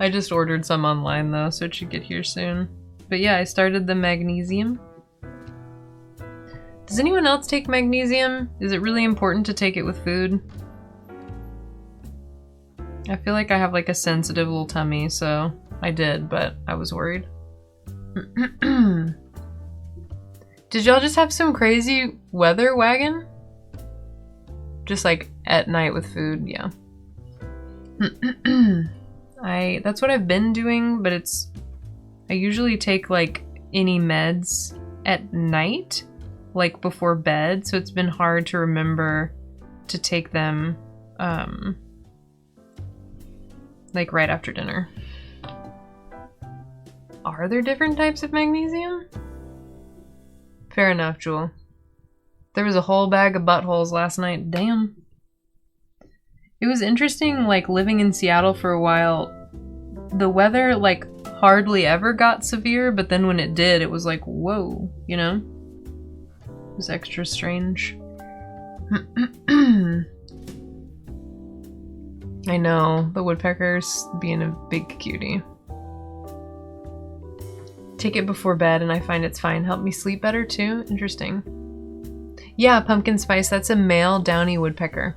I just ordered some online though, so it should get here soon. But yeah, I started the magnesium. Does anyone else take magnesium? Is it really important to take it with food? I feel like I have like a sensitive little tummy, so I did, but I was worried. Did y'all just have some crazy weather wagon? Just like at night with food, yeah. That's what I've been doing, but I usually take like any meds at night, like before bed, so it's been hard to remember to take them like right after dinner. Are there different types of magnesium? Fair enough, Jewel. There was a whole bag of buttholes last night. Damn. It was interesting, like, living in Seattle for a while. The weather, like, hardly ever got severe, but then when it did, it was like, whoa, you know? It was extra strange. I know, the woodpecker's being a big cutie. Take it before bed and I find it's fine. Help me sleep better too? Interesting. Yeah, pumpkin spice, that's a male downy woodpecker.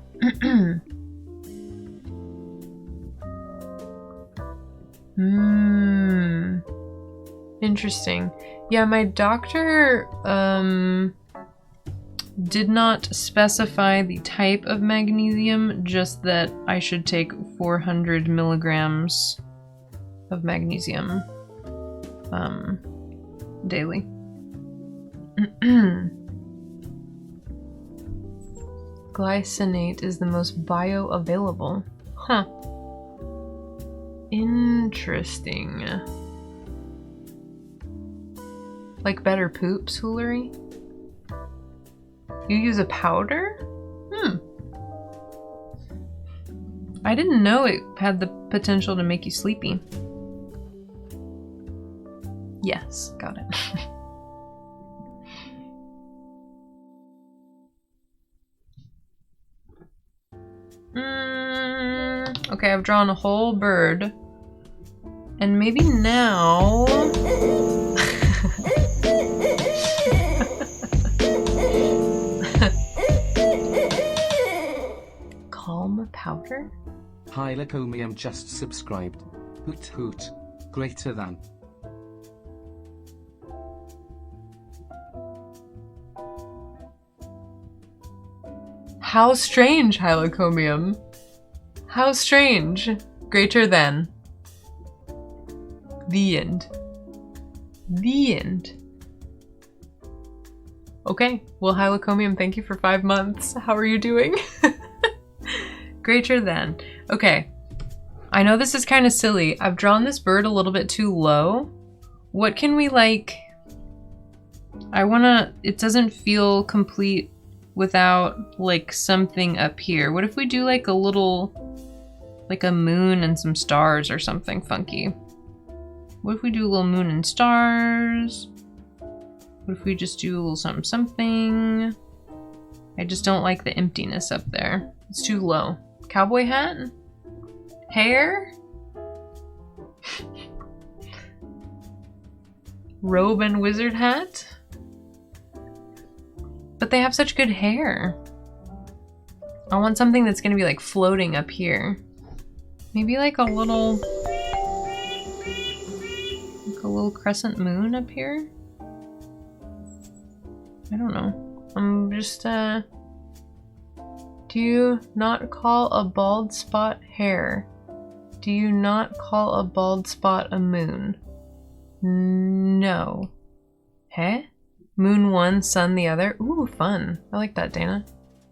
Interesting. Yeah, my doctor did not specify the type of magnesium, just that I should take 400 milligrams of magnesium daily. Glycinate is the most bioavailable. Huh. Interesting. Like better poops, Hoolery? You use a powder? I didn't know it had the potential to make you sleepy. Yes, got it. Okay, I've drawn a whole bird. And maybe now... Calm powder? Hylocomium just subscribed. Hoot hoot. Greater than. How strange, Hylocomium. How strange. Greater than. The end. The end. Okay, well, Hylocomium, thank you for 5 months. How are you doing? Greater than. Okay. I know this is kind of silly. I've drawn this bird a little bit too low. What can we, like... It doesn't feel complete without, like, something up here. What if we do, like, a little... like a moon and some stars or something funky? What if we do a little moon and stars? What if we just do a little something something? I just don't like the emptiness up there. It's too low. Cowboy hat? Hair? Robe and wizard hat? But they have such good hair. I want something that's gonna be like floating up here. Maybe like a little crescent moon up here? I don't know. I'm just, do you not call a bald spot hair? Do you not call a bald spot a moon? No. Heh? Moon one, sun the other? Ooh, fun. I like that, Dana.